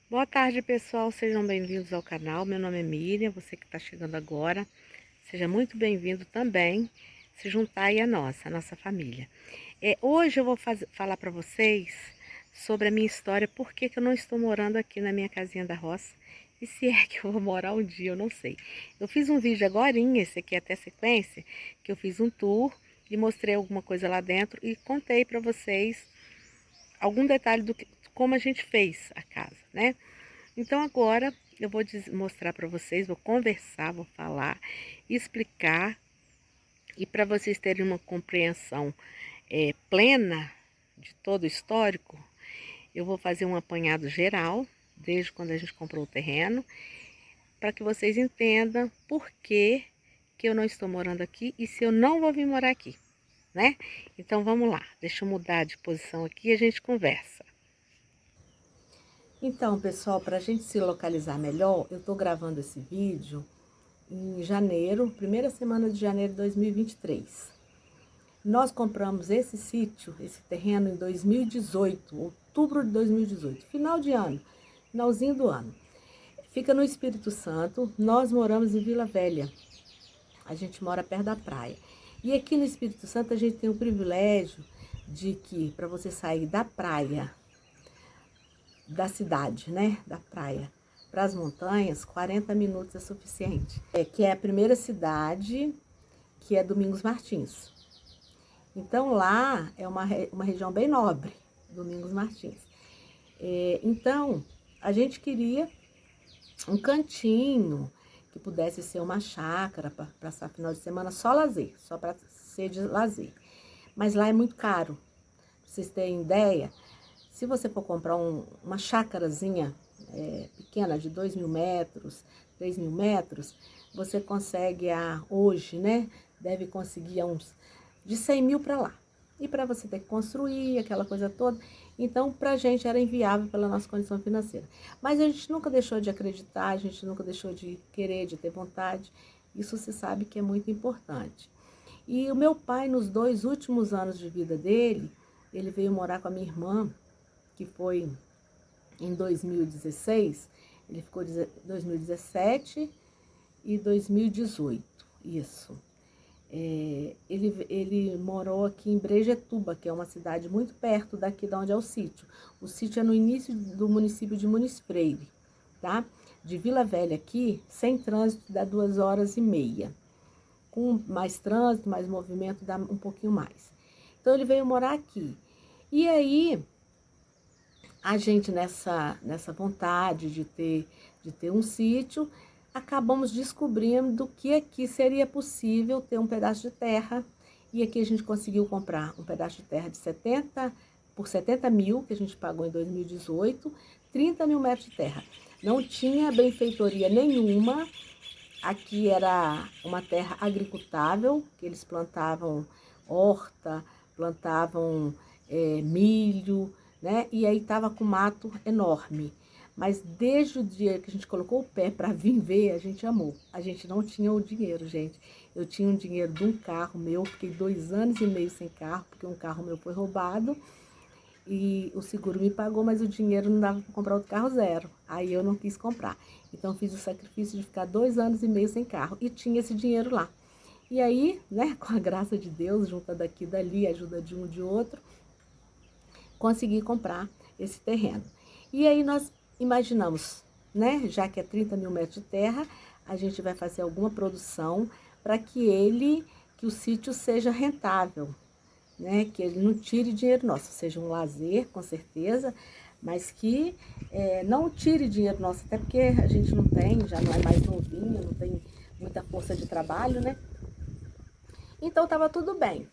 Boa tarde, pessoal. Sejam bem-vindos ao canal. Meu nome é Miriam, você que está chegando agora. Seja muito bem-vindo também, se juntar aí a nossa família. Hoje eu vou falar para vocês sobre a minha história, por que eu não estou morando aqui na minha casinha da roça, e se é que eu vou morar um dia, eu não sei. Eu fiz um vídeo agorinha, esse aqui é até sequência, que eu fiz um tour e mostrei alguma coisa lá dentro e contei para vocês algum detalhe como a gente fez a casa, né? Então agora eu vou mostrar para vocês, vou conversar, vou falar, explicar, e para vocês terem uma compreensão plena de todo o histórico, eu vou fazer um apanhado geral, desde quando a gente comprou o terreno, para que vocês entendam por que eu não estou morando aqui e se eu não vou vir morar aqui, né? Então vamos lá, deixa eu mudar de posição aqui e a gente conversa. Então, pessoal, para a gente se localizar melhor, eu estou gravando esse vídeo em janeiro, primeira semana de janeiro de 2023. Nós compramos esse sítio, esse terreno em 2018, outubro de 2018, final de ano, finalzinho do ano. Fica no Espírito Santo, nós moramos em Vila Velha, a gente mora perto da praia. E aqui no Espírito Santo a gente tem o privilégio de que, para você sair da praia, da cidade, né, da praia, para as montanhas, 40 minutos é suficiente. Que é a primeira cidade, que é Domingos Martins. Então lá é uma região bem nobre, Domingos Martins. Então a gente queria um cantinho que pudesse ser uma chácara para passar final de semana, só lazer, só para ser de lazer. Mas lá é muito caro. Pra vocês terem ideia, se você for comprar uma chácarazinha pequena de 2.000 metros, 3.000 metros, você consegue hoje, né? Deve conseguir uns de 100 mil para lá. E para você ter que construir aquela coisa toda, então para a gente era inviável pela nossa condição financeira. Mas a gente nunca deixou de acreditar, a gente nunca deixou de querer, de ter vontade. Isso se sabe que é muito importante. E o meu pai, nos 2 últimos anos de vida dele, ele veio morar com a minha irmã, que foi em 2016, ele ficou 2017 e 2018, isso. Ele morou aqui em Brejetuba, que é uma cidade muito perto daqui de onde é o sítio. O sítio é no início do município de Muniz Freire, tá? De Vila Velha aqui, sem trânsito, dá 2h30. Com mais trânsito, mais movimento, dá um pouquinho mais. Então ele veio morar aqui. E aí, a gente nessa vontade de ter um sítio, acabamos descobrindo que aqui seria possível ter um pedaço de terra. E aqui a gente conseguiu comprar um pedaço de terra por 70 mil, que a gente pagou em 2018, 30 mil metros de terra. Não tinha benfeitoria nenhuma. Aqui era uma terra agricultável, que eles plantavam horta, plantavam milho, né? E aí tava com mato enorme. Mas desde o dia que a gente colocou o pé para vir ver, a gente amou. A gente não tinha o dinheiro, gente. Eu tinha um dinheiro de um carro meu, fiquei 2 anos e meio sem carro, porque um carro meu foi roubado. E o seguro me pagou, mas o dinheiro não dava para comprar outro carro zero. Aí eu não quis comprar. Então fiz o sacrifício de ficar 2 anos e meio sem carro. E tinha esse dinheiro lá. E aí, né, com a graça de Deus, junta daqui e dali, ajuda de um de outro, consegui comprar esse terreno. E aí nós imaginamos, né, já que é 30 mil metros de terra, a gente vai fazer alguma produção para que o sítio seja rentável, né, que ele não tire dinheiro nosso, seja um lazer, com certeza, mas que não tire dinheiro nosso, até porque a gente não tem, já não é mais novinho, não tem muita força de trabalho, né? Então estava tudo bem.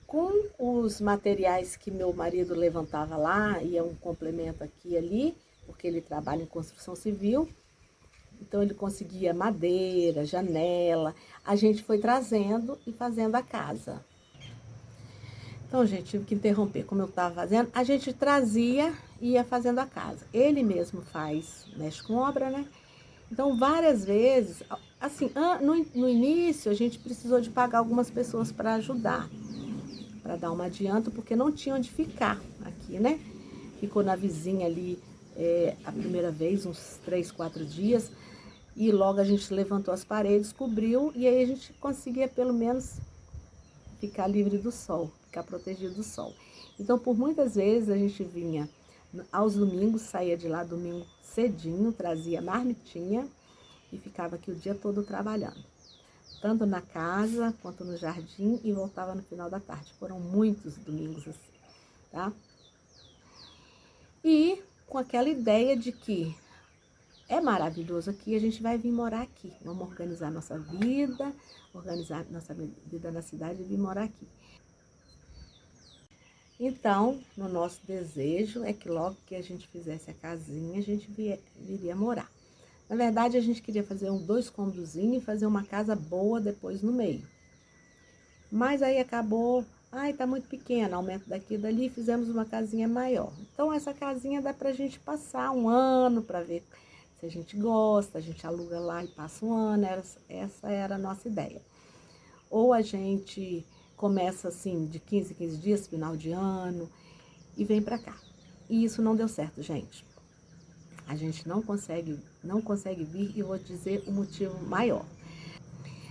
Com os materiais que meu marido levantava lá, e é um complemento aqui e ali, porque ele trabalha em construção civil, então ele conseguia madeira, janela, a gente foi trazendo e fazendo a casa. Então, gente, tive que interromper, como eu estava fazendo, a gente trazia e ia fazendo a casa. Ele mesmo faz, mexe com obra, né? Então, várias vezes, assim, no início a gente precisou de pagar algumas pessoas para ajudar, para dar um adianto, porque não tinha onde ficar aqui, né? Ficou na vizinha ali a primeira vez, uns 3, 4 dias, e logo a gente levantou as paredes, cobriu, e aí a gente conseguia pelo menos ficar livre do sol, ficar protegido do sol. Então, por muitas vezes a gente vinha aos domingos, saía de lá domingo cedinho, trazia marmitinha e ficava aqui o dia todo trabalhando, tanto na casa quanto no jardim, e voltava no final da tarde. Foram muitos domingos assim, tá? E com aquela ideia de que é maravilhoso aqui, a gente vai vir morar aqui. Vamos organizar nossa vida na cidade e vir morar aqui. Então, no nosso desejo é que logo que a gente fizesse a casinha, a gente viria morar. Na verdade, a gente queria fazer 2 cômodozinhos e fazer uma casa boa depois no meio. Mas aí acabou, tá muito pequena, aumento daqui e dali, fizemos uma casinha maior. Então, essa casinha dá pra gente passar um ano para ver se a gente gosta, a gente aluga lá e passa um ano, essa era a nossa ideia. Ou a gente começa assim, de 15 em 15 dias, final de ano, e vem pra cá. E isso não deu certo, gente. A gente não consegue vir, e vou dizer o motivo maior.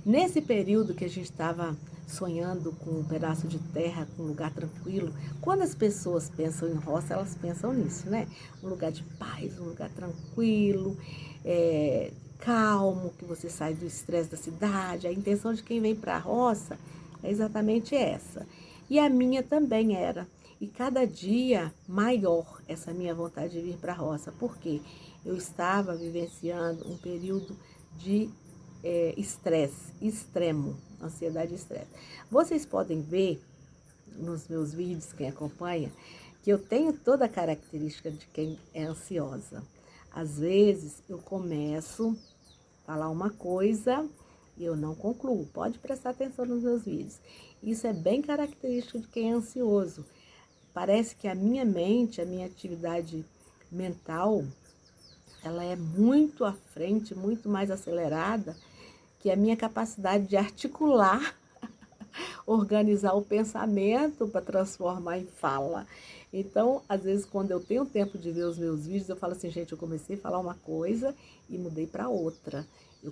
Nesse período que a gente estava sonhando com um pedaço de terra, com um lugar tranquilo, quando as pessoas pensam em roça, elas pensam nisso, né? Um lugar de paz, um lugar tranquilo, calmo, que você sai do estresse da cidade. A intenção de quem vem para a roça é exatamente essa. E a minha também era. E cada dia maior essa minha vontade de vir para a roça, porque eu estava vivenciando um período de estresse extremo, ansiedade e estresse. Vocês podem ver nos meus vídeos, quem acompanha, que eu tenho toda a característica de quem é ansiosa. Às vezes eu começo a falar uma coisa e eu não concluo. Pode prestar atenção nos meus vídeos. Isso é bem característico de quem é ansioso. Parece que a minha mente, a minha atividade mental, ela é muito à frente, muito mais acelerada que a minha capacidade de articular, organizar o pensamento para transformar em fala. Então, às vezes, quando eu tenho tempo de ver os meus vídeos, eu falo assim, gente, eu comecei a falar uma coisa e mudei para outra. Eu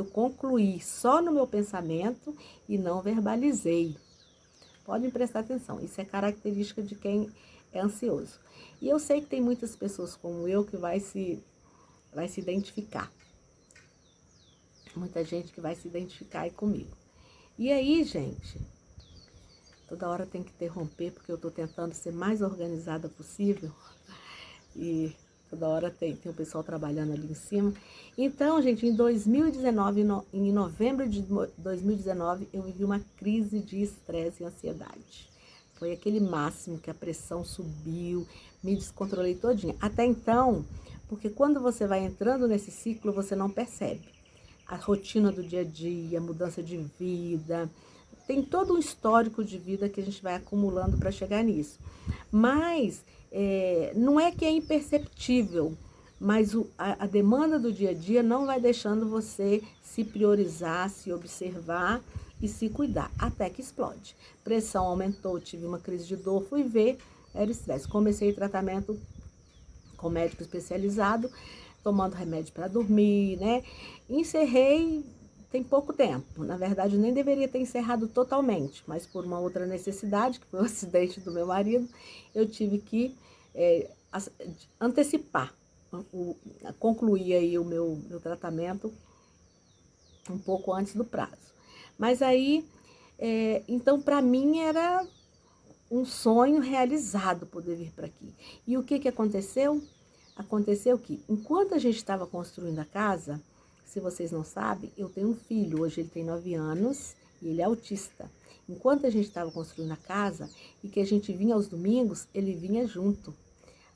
concluí só no meu pensamento e não verbalizei. Podem prestar atenção, isso é característica de quem é ansioso. E eu sei que tem muitas pessoas como eu que vai se identificar. Muita gente que vai se identificar aí comigo. E aí, gente, toda hora tem que interromper, porque eu estou tentando ser mais organizada possível. E toda hora tem o pessoal trabalhando ali em cima. Então, gente, em 2019, em novembro de 2019, eu vivi uma crise de estresse e ansiedade. Foi aquele máximo que a pressão subiu, me descontrolei todinha. Até então, porque quando você vai entrando nesse ciclo, você não percebe. A rotina do dia a dia, mudança de vida, tem todo um histórico de vida que a gente vai acumulando para chegar nisso. Mas não é que é imperceptível, mas a demanda do dia a dia não vai deixando você se priorizar, se observar e se cuidar, até que explode. Pressão aumentou, tive uma crise de dor, fui ver, era estresse. Comecei tratamento com médico especializado, tomando remédio para dormir, né? Encerrei tem pouco tempo. Na verdade, eu nem deveria ter encerrado totalmente, mas por uma outra necessidade, que foi o acidente do meu marido, eu tive que antecipar, concluir aí o meu tratamento um pouco antes do prazo. Mas aí, então, para mim era um sonho realizado poder vir para aqui. E o que aconteceu? Aconteceu que, enquanto a gente estava construindo a casa, se vocês não sabem, eu tenho um filho, hoje ele tem 9 anos e ele é autista. Enquanto a gente estava construindo a casa e que a gente vinha aos domingos, ele vinha junto.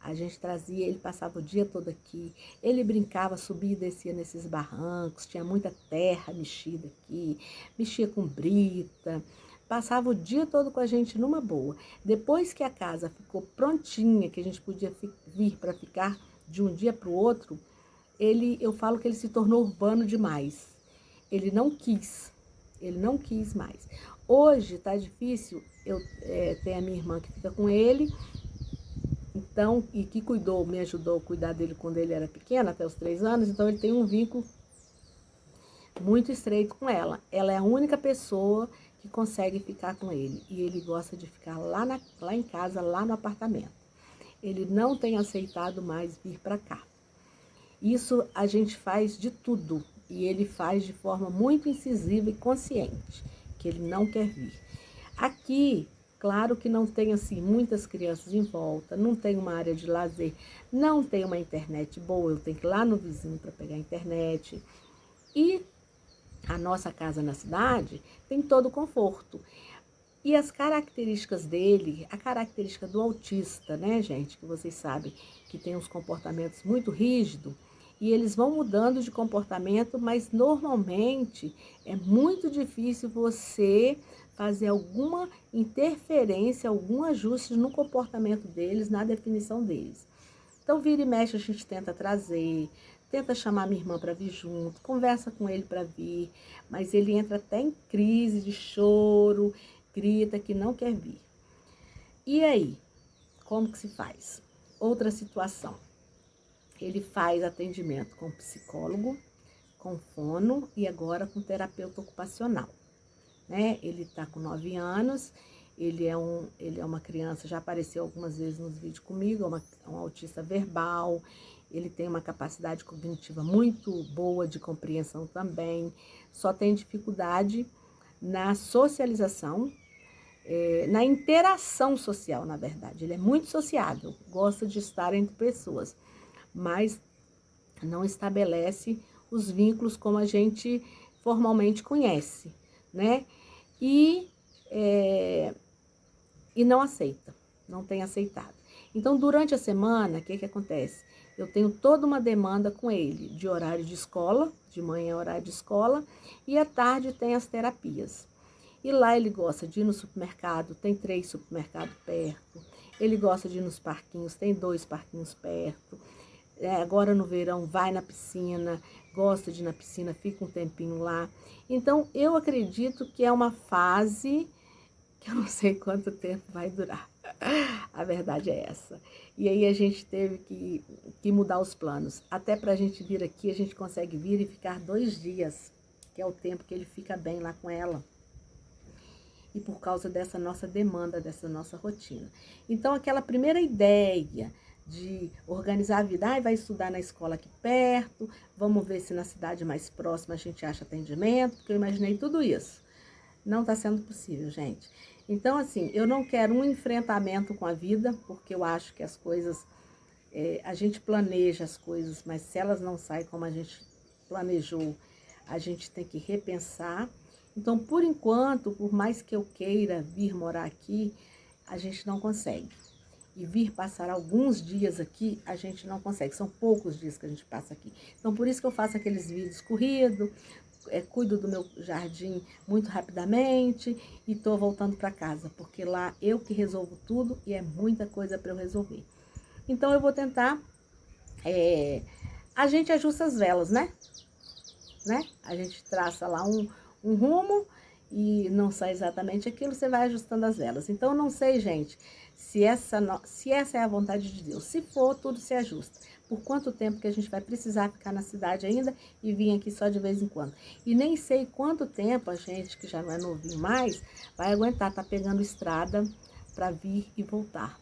A gente trazia, ele passava o dia todo aqui, ele brincava, subia e descia nesses barrancos, tinha muita terra mexida aqui, mexia com brita, passava o dia todo com a gente numa boa. Depois que a casa ficou prontinha, que a gente podia vir para ficar de um dia para o outro, eu falo que ele se tornou urbano demais. Ele não quis mais. Hoje tá difícil, tem a minha irmã que fica com ele, Então, e que me ajudou a cuidar dele quando ele era pequeno, até os 3 anos, então ele tem um vínculo muito estreito com ela. Ela é a única pessoa que consegue ficar com ele. E ele gosta de ficar lá em casa, lá no apartamento. Ele não tem aceitado mais vir para cá. Isso a gente faz de tudo. E ele faz de forma muito incisiva e consciente, que ele não quer vir. Aqui, claro que não tem assim muitas crianças em volta, não tem uma área de lazer, não tem uma internet boa, eu tenho que ir lá no vizinho para pegar a internet. E a nossa casa na cidade tem todo o conforto. E as características dele, a característica do autista, né, gente, que vocês sabem que tem uns comportamentos muito rígidos, e eles vão mudando de comportamento, mas normalmente é muito difícil você fazer alguma interferência, algum ajuste no comportamento deles, na definição deles. Então, vira e mexe, a gente tenta trazer, tenta chamar minha irmã para vir junto, conversa com ele para vir, mas ele entra até em crise de choro, grita que não quer vir. E aí, como que se faz? Outra situação, ele faz atendimento com psicólogo, com fono e agora com terapeuta ocupacional, né? Ele está com 9 anos, ele é uma criança, já apareceu algumas vezes nos vídeos comigo, é um autista verbal, ele tem uma capacidade cognitiva muito boa de compreensão também, só tem dificuldade na socialização, na interação social, na verdade. Ele é muito sociável, gosta de estar entre pessoas, mas não estabelece os vínculos como a gente formalmente conhece, né? E não aceita, não tem aceitado. Então, durante a semana, o que acontece? Eu tenho toda uma demanda com ele, de horário de escola, de manhã horário de escola, e à tarde tem as terapias. E lá ele gosta de ir no supermercado, tem 3 supermercados perto, ele gosta de ir nos parquinhos, tem 2 parquinhos perto. Agora no verão vai na piscina, gosta de ir na piscina, fica um tempinho lá. Então, eu acredito que é uma fase que eu não sei quanto tempo vai durar. A verdade é essa. E aí a gente teve que mudar os planos. Até para a gente vir aqui, a gente consegue vir e ficar 2 dias, que é o tempo que ele fica bem lá com ela. E por causa dessa nossa demanda, dessa nossa rotina. Então, aquela primeira ideia de organizar a vida, vai estudar na escola aqui perto, vamos ver se na cidade mais próxima a gente acha atendimento, porque eu imaginei tudo isso. Não está sendo possível, gente. Então, assim, eu não quero um enfrentamento com a vida, porque eu acho que as coisas, a gente planeja as coisas, mas se elas não saem como a gente planejou, a gente tem que repensar. Então, por enquanto, por mais que eu queira vir morar aqui, a gente não consegue. E vir passar alguns dias aqui, a gente não consegue. São poucos dias que a gente passa aqui. Então, por isso que eu faço aqueles vídeos corridos, cuido do meu jardim muito rapidamente e tô voltando para casa, porque lá eu que resolvo tudo e é muita coisa para eu resolver. Então, eu vou tentar... a gente ajusta as velas, né? A gente traça lá um rumo e não sai exatamente aquilo, você vai ajustando as velas. Então, eu não sei, gente, se essa é a vontade de Deus. Se for, tudo se ajusta. Por quanto tempo que a gente vai precisar ficar na cidade ainda e vir aqui só de vez em quando. E nem sei quanto tempo a gente, que já não é novinho mais, vai aguentar, tá pegando estrada para vir e voltar,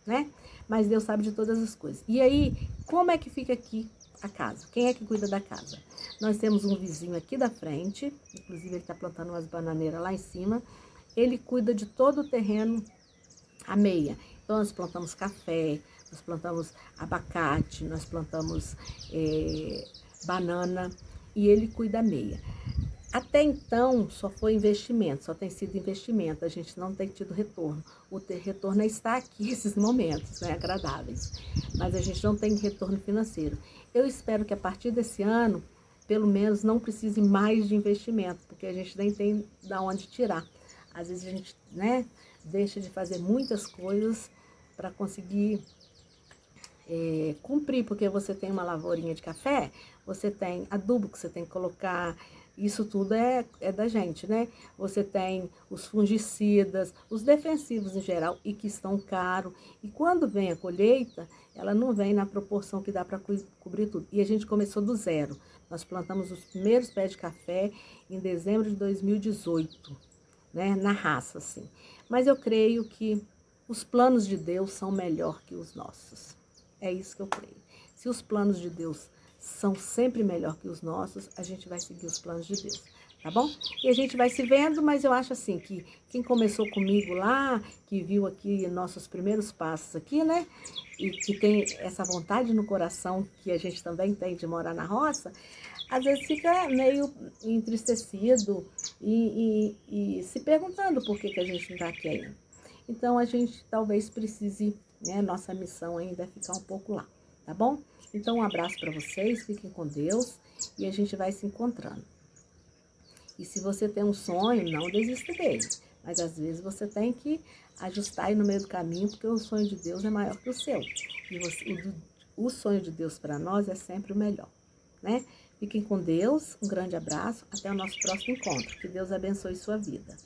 né? Mas Deus sabe de todas as coisas. E aí, como é que fica aqui a casa? Quem é que cuida da casa? Nós temos um vizinho aqui da frente, inclusive ele está plantando umas bananeiras lá em cima. Ele cuida de todo o terreno à meia. Então, nós plantamos café, nós plantamos abacate, nós plantamos banana e ele cuida à meia. Até então, só foi investimento, só tem sido investimento, a gente não tem tido retorno. O retorno está aqui, esses momentos, né, agradáveis, mas a gente não tem retorno financeiro. Eu espero que a partir desse ano, pelo menos, não precise mais de investimento, porque a gente nem tem de onde tirar. Às vezes a gente, né, deixa de fazer muitas coisas para conseguir cumprir, porque você tem uma lavourinha de café, você tem adubo que você tem que colocar, Isso tudo é da gente, né? Você tem os fungicidas, os defensivos em geral, e que estão caros. E quando vem a colheita, ela não vem na proporção que dá para cobrir tudo. E a gente começou do zero. Nós plantamos os primeiros pés de café em dezembro de 2018, né? Na raça, assim. Mas eu creio que os planos de Deus são melhor que os nossos. É isso que eu creio. Se os planos de Deus são sempre melhor que os nossos, a gente vai seguir os planos de Deus, tá bom? E a gente vai se vendo, mas eu acho assim que quem começou comigo lá, que viu aqui nossos primeiros passos aqui, né? E que tem essa vontade no coração que a gente também tem de morar na roça, às vezes fica meio entristecido e se perguntando por que a gente não está aqui ainda. Então a gente talvez precise, né? Nossa missão ainda é ficar um pouco lá, tá bom? Então, um abraço para vocês, fiquem com Deus e a gente vai se encontrando. E se você tem um sonho, não desista dele. Mas às vezes você tem que ajustar aí no meio do caminho, porque o sonho de Deus é maior que o seu. E o sonho de Deus para nós é sempre o melhor, né? Fiquem com Deus, um grande abraço, até o nosso próximo encontro. Que Deus abençoe sua vida.